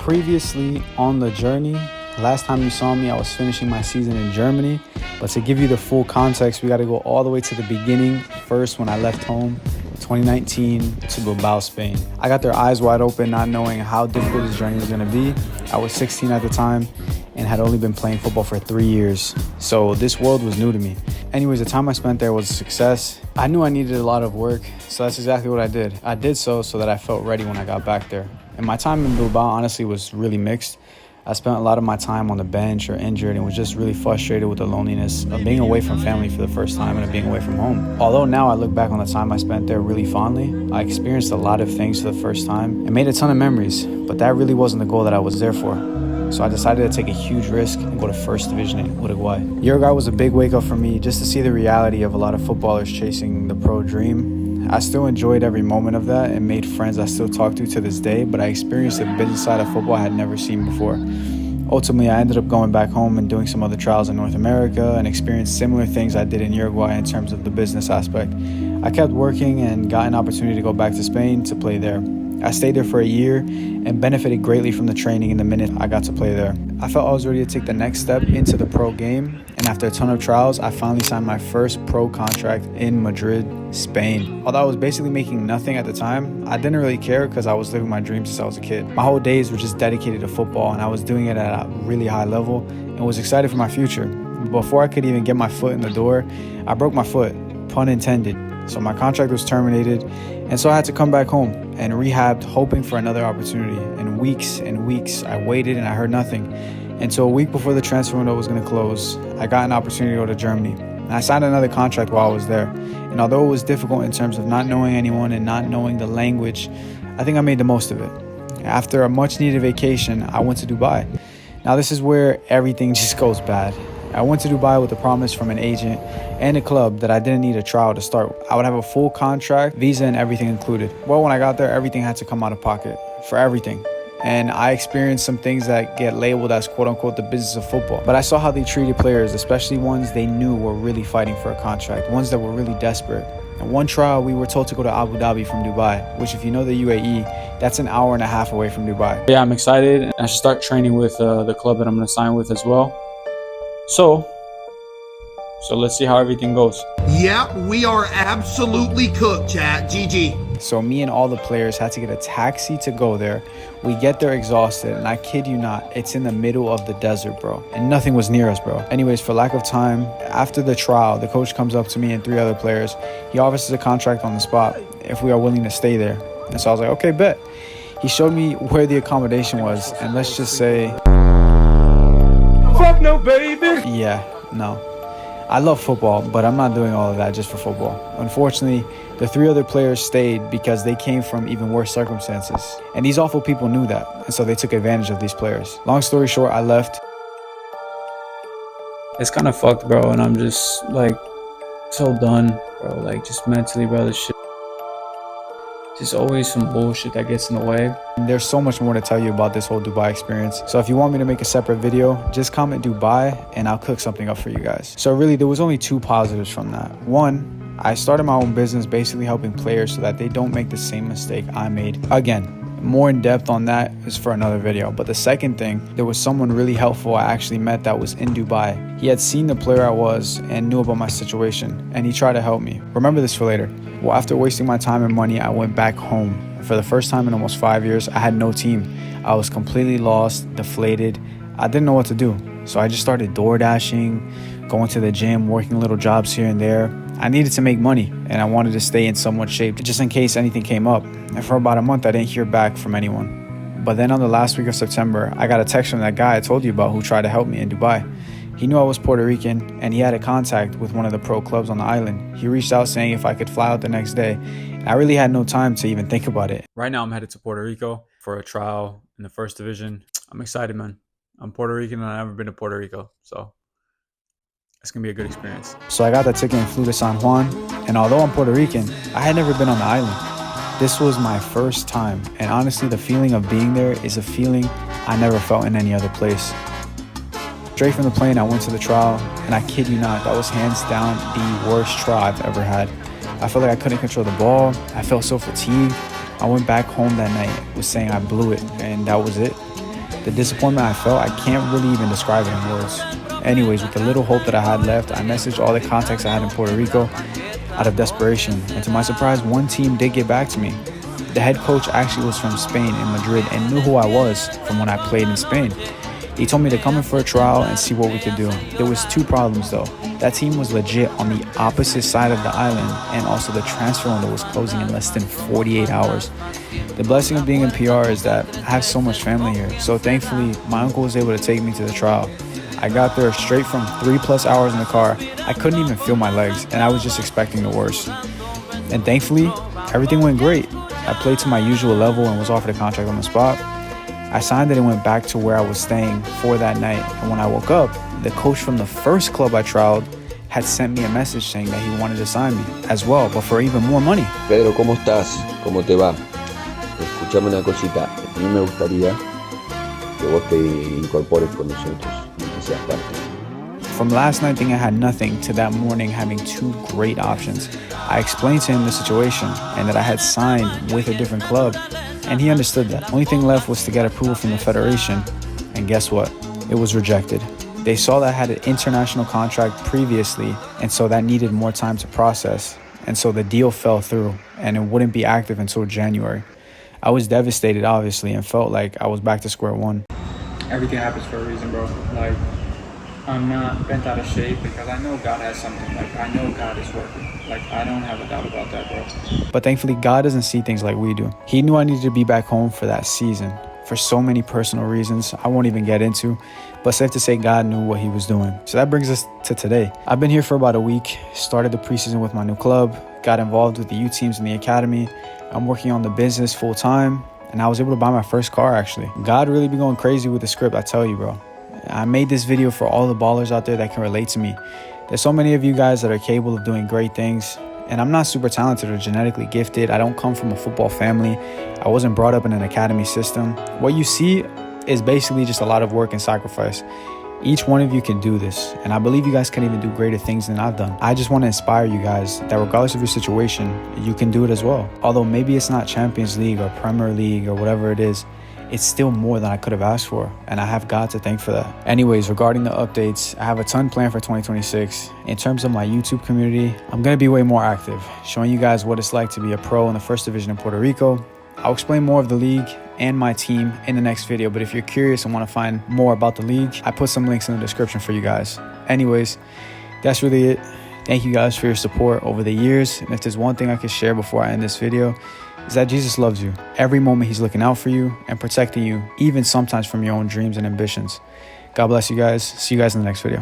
previously on the journey. Last time you saw me, I was finishing my season in Germany. But to give you the full context, we got to go all the way to the beginning. First, when I left home, 2019, to Bilbao, Spain. I got their eyes wide open, not knowing how difficult this journey was going to be. I was 16 at the time and had only been playing football for 3 years. So this world was new to me. Anyways, the time I spent there was a success. I knew I needed a lot of work, so that's exactly what I did. I did so that I felt ready when I got back there. And my time in Bilbao, honestly, was really mixed. I spent a lot of my time on the bench or injured and was just really frustrated with the loneliness of being away from family for the first time and of being away from home. Although now I look back on the time I spent there really fondly, I experienced a lot of things for the first time and made a ton of memories, but that really wasn't the goal that I was there for. So I decided to take a huge risk and go to First Division in Uruguay. Uruguay was a big wake-up for me just to see the reality of a lot of footballers chasing the pro dream. I still enjoyed every moment of that and made friends I still talk to this day, but I experienced a business side of football I had never seen before. Ultimately, I ended up going back home and doing some other trials in North America and experienced similar things I did in Uruguay in terms of the business aspect. I kept working and got an opportunity to go back to Spain to play there. I stayed there for a year and benefited greatly from the training in the minute I got to play there. I felt I was ready to take the next step into the pro game, and after a ton of trials, I finally signed my first pro contract in Madrid, Spain. Although I was basically making nothing at the time, I didn't really care because I was living my dreams since I was a kid. My whole days were just dedicated to football, and I was doing it at a really high level and was excited for my future. Before I could even get my foot in the door, I broke my foot, pun intended. So my contract was terminated, and so I had to come back home and rehabbed, hoping for another opportunity. And weeks, I waited and I heard nothing. Until a week before the transfer window was going to close, I got an opportunity to go to Germany. And I signed another contract while I was there. And although it was difficult in terms of not knowing anyone and not knowing the language, I think I made the most of it. After a much-needed vacation, I went to Dubai. Now this is where everything just goes bad. I went to Dubai with a promise from an agent and a club that I didn't need a trial to start. I would have a full contract, visa, and everything included. Well, when I got there, everything had to come out of pocket for everything. And I experienced some things that get labeled as quote-unquote the business of football. But I saw how they treated players, especially ones they knew were really fighting for a contract, ones that were really desperate. And one trial, we were told to go to Abu Dhabi from Dubai, which if you know the UAE, that's an hour and a half away from Dubai. Yeah, I'm excited. I should start training with the club that I'm going to sign with as well. So let's see how everything goes. Yep, we are absolutely cooked, chat. GG. So me and all the players had to get a taxi to go there. We get there exhausted, and I kid you not, it's in the middle of the desert, bro. And nothing was near us, bro. Anyways, for lack of time, after the trial, the coach comes up to me and 3 other players. He offers us a contract on the spot if we are willing to stay there. And so I was like, okay, bet. He showed me where the accommodation was, and let's just say... Fuck no, baby! Yeah, no. I love football, but I'm not doing all of that just for football. Unfortunately, the 3 other players stayed because they came from even worse circumstances. And these awful people knew that, and so they took advantage of these players. Long story short, I left. It's kind of fucked, bro, and I'm just, like, so done, bro. Like, just mentally, bro, this shit. There's always some bullshit that gets in the way. There's so much more to tell you about this whole Dubai experience. So if you want me to make a separate video, just comment Dubai and I'll cook something up for you guys. So really, there was only 2 positives from that. One, I started my own business basically helping players so that they don't make the same mistake I made. Again, more in depth on that is for another video. But the second thing, there was someone really helpful I actually met that was in Dubai. He had seen the player I was and knew about my situation, and he tried to help me. Remember this for later. Well, after wasting my time and money, I went back home. For the first time in almost 5 years, I had no team. I was completely lost, deflated. I didn't know what to do. So I just started door dashing, going to the gym, working little jobs here and there. I needed to make money, and I wanted to stay in somewhat shape just in case anything came up. And for about a month, I didn't hear back from anyone. But then on the last week of September, I got a text from that guy I told you about who tried to help me in Dubai. He knew I was Puerto Rican, and he had a contact with one of the pro clubs on the island. He reached out saying if I could fly out the next day. And I really had no time to even think about it. Right now, I'm headed to Puerto Rico for a trial in the First Division. I'm excited, man. I'm Puerto Rican, and I've never been to Puerto Rico, so it's going to be a good experience. So I got that ticket and flew to San Juan, and although I'm Puerto Rican, I had never been on the island. This was my first time, and honestly, the feeling of being there is a feeling I never felt in any other place. Straight from the plane, I went to the trial, and I kid you not, that was hands down the worst trial I've ever had. I felt like I couldn't control the ball. I felt so fatigued. I went back home that night was saying I blew it, and that was it. The disappointment I felt, I can't really even describe it in words. Anyways, with the little hope that I had left, I messaged all the contacts I had in Puerto Rico out of desperation. And to my surprise, one team did get back to me. The head coach actually was from Spain, in Madrid, and knew who I was from when I played in Spain. He told me to come in for a trial and see what we could do. There was 2 problems though. That team was legit on the opposite side of the island, and also the transfer window was closing in less than 48 hours. The blessing of being in PR is that I have so much family here. So thankfully, my uncle was able to take me to the trial. I got there straight from 3+ hours in the car. I couldn't even feel my legs, and I was just expecting the worst. And thankfully, everything went great. I played to my usual level and was offered a contract on the spot. I signed it and went back to where I was staying for that night. And when I woke up, the coach from the first club I trialed had sent me a message saying that he wanted to sign me as well, but for even more money. Pedro, ¿cómo estás? ¿Cómo te va? Escúchame una cosita. A mí me gustaría que vos te incorpores con nosotros y que seas parte. From last night thinking I had nothing to that morning having 2 great options, I explained to him the situation and that I had signed with a different club, and he understood that. Only thing left was to get approval from the federation, and guess what? It was rejected. They saw that I had an international contract previously, and so that needed more time to process, and so the deal fell through, and it wouldn't be active until January. I was devastated, obviously, and felt like I was back to square one. Everything happens for a reason, bro. Like, I'm not bent out of shape because I know God has something. Like, I know God is working. Like, I don't have a doubt about that, bro. But thankfully, God doesn't see things like we do. He knew I needed to be back home for that season for so many personal reasons I won't even get into. But safe to say, God knew what he was doing. So that brings us to today. I've been here for about a week, started the preseason with my new club, got involved with the youth teams in the academy. I'm working on the business full time, and I was able to buy my first car, actually. God really be going crazy with the script, I tell you, bro. I made this video for all the ballers out there that can relate to me. There's so many of you guys that are capable of doing great things, and I'm not super talented or genetically gifted. I don't come from a football family. I wasn't brought up in an academy system. What you see is basically just a lot of work and sacrifice. Each one of you can do this, and I believe you guys can even do greater things than I've done. I just want to inspire you guys that regardless of your situation, you can do it as well. Although maybe it's not Champions League or Premier League or whatever it is, it's still more than I could have asked for, and I have God to thank for that. Anyways, regarding the updates, I have a ton planned for 2026. In terms of my YouTube community, I'm going to be way more active, showing you guys what it's like to be a pro in the first division in Puerto Rico. I'll explain more of the league and my team in the next video, but if you're curious and want to find more about the league, I put some links in the description for you guys. Anyways, that's really it. Thank you guys for your support over the years, and if there's one thing I can share before I end this video, is that Jesus loves you. Every moment he's looking out for you and protecting you, even sometimes from your own dreams and ambitions. God bless you guys. See you guys in the next video.